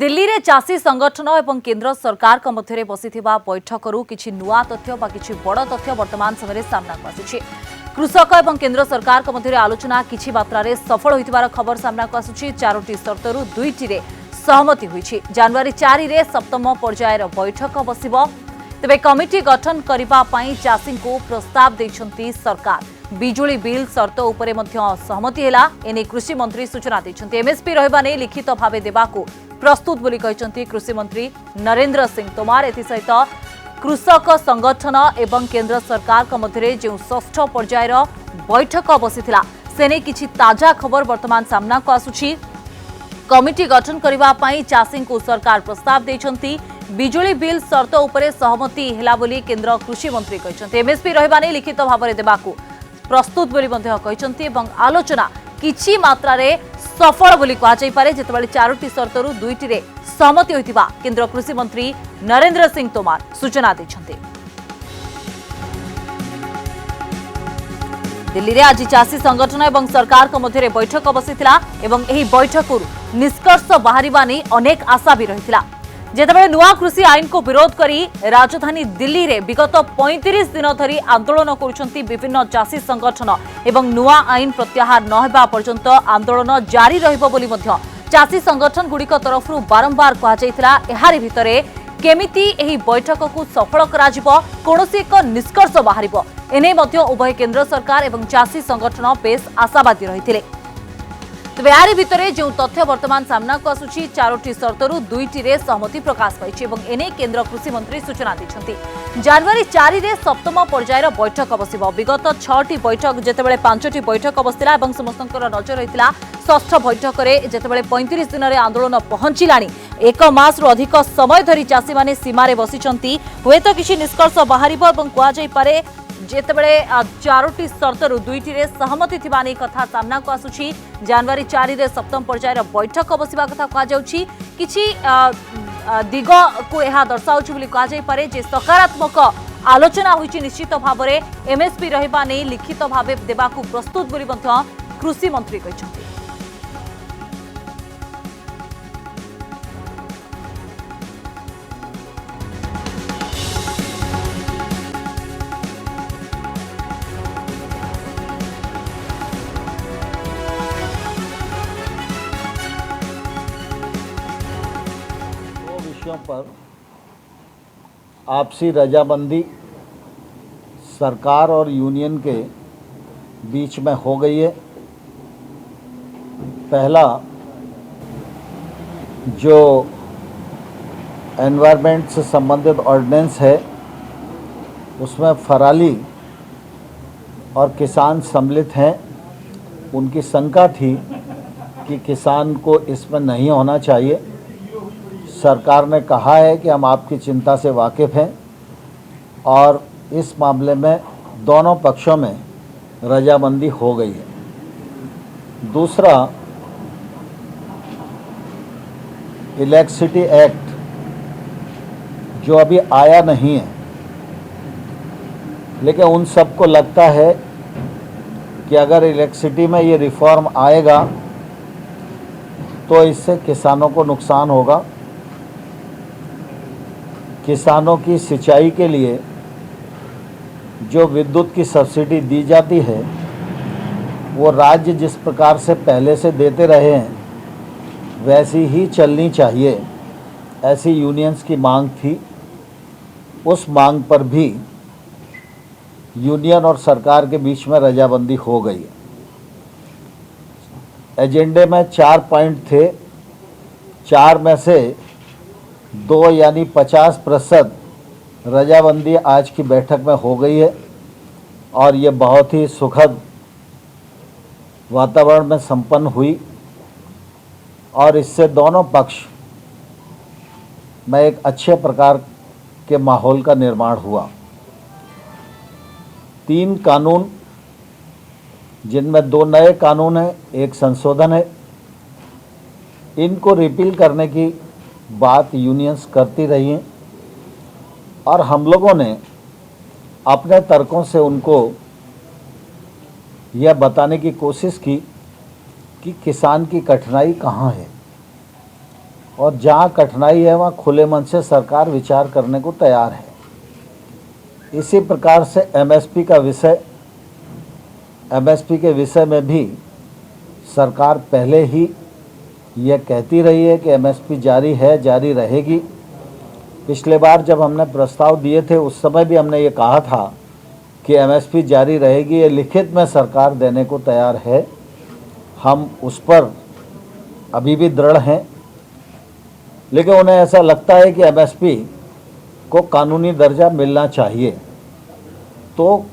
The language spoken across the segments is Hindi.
दिल्ली रे चाषी संगठन एवं केंद्र सरकार मध्य बसिथिबा बैठकरू किछि नुआ तथ्य बा किछि बड़ तथ्य वर्तमान समय सामना को आसुछि। कृषक एवं केंद्र सरकार मध्य आलोचना किछि मात्रा रे सफल होइतिबार खबर सामना को आसुछि। 4टी शर्तरू 2टी रे सहमति होइछि। जनवरी 4 रे सप्तम पर्यायर बैठक बसिबो। तेबे कमिटी गठन करिबा पई चाषी को प्रस्ताव दैछंती सरकार। बिजुली बिल शर्त उपरे मध्य सहमति हैला। एने कृषि मंत्री सूचना दैछंती। एमएसपी रहबा नै लिखित भावे देबाकू प्रस्तुत बोली कहते कृषि मंत्री नरेंद्र सिंह तोमार। एसहित कृषक संगठन एवं केंद्र सरकार मध्य जो षष्ठ पर्यायर बैठक बसीथिला सेने किछि ताजा खबर वर्तमान सामना को आसुछि। कमिटी गठन करिबा पई चाषी को सरकार प्रस्ताव दैछंती। बिजुली बिल शर्त उपरे सहमति हैला बोली केंद्र कृषि मंत्री कहते। एमएसपी रहबा नै लिखित भाव देबाकू प्रस्तुत बोली मध्य कहते एवं आलोचना किछि मात्रा रे सफल बोली कहा जाय पारे। जेतेबेले 4टी शर्तरू 2टी रे सहमति होइतिबा केंद्र कृषि मंत्री नरेंद्र सिंह तोमार सूचना दैछंती। दिल्ली रे आज चाषी संगठन एवं सरकार मध्य बैठक बसिथिला एवं एही बैठकरू निष्कर्ष बाहरिबा नै अनेक आशा भी रहिथिला। जेतेबेले नुआ कृषि आईन को विरोध करी राजधानी दिल्ली रे विगत 35 दिन धरी आंदोलन करुछंती विभिन्न चाषी संगठन एवं नुआ आईन प्रत्याहार न हेबा पर्यंत आंदोलन जारी रहिबो बोली मध्य चाषी संगठन गुड़िक तरफरु बारंबार कहा जायतिला। एहारि भितरे केमिति एही बैठक को सफल कराजिबो कोनोसी एक निष्कर्ष बाहरिबो एने मध्य उभय केंद्र सरकार एवं चाषी संगठन बेस आशावादी रहिथिले। तेबे यारी भितरे जो तथ्य वर्तमान सामना को आसुछि 4टी शर्तरू 2टी रे सहमति प्रकाश पाइछि एवं एने केंद्र कृषि मंत्री सूचना दैछंती। जनवरी 4 रे सप्तम पर्यायर बैठक बसिबो। विगत 6टी बैठक जेतेबेले 5टी बैठक बसिला एवं समस्तंकर नजर रहितिला षष्ठ बैठक रे जेतेबेले 35 दिन रे आंदोलन पहुंचिलानी। 1 मास रु अधिक समय धरी चाषी माने सीमा रे बसिछंती। हुएतो किछि निष्कर्ष बाहरिबो एवं कुआ जाय पारे जेतेबेले 4टी शर्तरू 2टी रे सहमति थिबा नै कथा सामना को आसुछि। जनवरी 4 रे सप्तम पर्यायर बैठक बसिबा कथा कहा जाउछि। किछि दिग को एहा दर्शाउछि बोली कहा जाय पारे जे सकारात्मक आलोचना होइछि। निश्चित भाव में एमएसपी रहबा नै लिखित भावे देबाकू प्रस्तुत बोली मध्य कृषि मंत्री कहछंती। पर आपसी रजामंदी सरकार और यूनियन के बीच में हो गई है। पहला जो एनवायरनमेंट से संबंधित ऑर्डिनेंस है उसमें फराली और किसान सम्मिलित हैं। उनकी शंका थी कि किसान को इसमें नहीं होना चाहिए। सरकार ने कहा है कि हम आपकी चिंता से वाकिफ़ हैं और इस मामले में दोनों पक्षों में रजामंदी हो गई है। दूसरा, इलेक्ट्रिसिटी एक्ट जो अभी आया नहीं है, लेकिन उन सबको लगता है कि अगर इलेक्ट्रिसिटी में ये रिफॉर्म आएगा तो इससे किसानों को नुकसान होगा। किसानों की सिंचाई के लिए जो विद्युत की सब्सिडी दी जाती है वो राज्य जिस प्रकार से पहले से देते रहे हैं वैसी ही चलनी चाहिए, ऐसी यूनियंस की मांग थी। उस मांग पर भी यूनियन और सरकार के बीच में रजामंदी हो गई है। एजेंडे में 4 पॉइंट थे। 4 में से 2 यानी 50% रजामंदी आज की बैठक में हो गई है और ये बहुत ही सुखद वातावरण में संपन्न हुई और इससे दोनों पक्ष में एक अच्छे प्रकार के माहौल का निर्माण हुआ। 3 कानून, जिनमें 2 नए कानून हैं, 1 संशोधन है, इनको रिपील करने की बात यूनियंस करती रही हैं और हम लोगों ने अपने तर्कों से उनको यह बताने की कोशिश की कि किसान की कठिनाई कहाँ है और जहाँ कठिनाई है वहाँ खुले मन से सरकार विचार करने को तैयार है। इसी प्रकार से एमएसपी के विषय में भी सरकार पहले ही यह कहती रही है कि एमएसपी जारी है, जारी रहेगी। पिछले बार जब हमने प्रस्ताव दिए थे उस समय भी हमने ये कहा था कि एमएसपी जारी रहेगी, ये लिखित में सरकार देने को तैयार है। हम उस पर अभी भी दृढ़ हैं, लेकिन उन्हें ऐसा लगता है कि एमएसपी को कानूनी दर्जा मिलना चाहिए। तो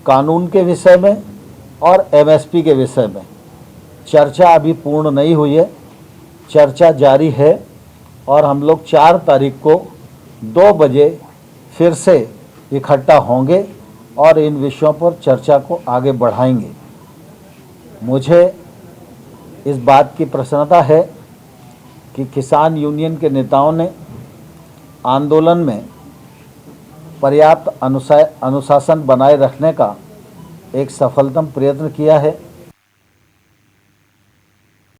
कानून के विषय में और एमएसपी के विषय में चर्चा अभी पूर्ण नहीं हुई है, चर्चा जारी है और हम लोग 4 तारीख को 2 बजे फिर से इकट्ठा होंगे और इन विषयों पर चर्चा को आगे बढ़ाएंगे। मुझे इस बात की प्रसन्नता है कि किसान यूनियन के नेताओं ने आंदोलन में पर्याप्त अनुशासन बनाए रखने का एक सफलतम प्रयत्न किया है।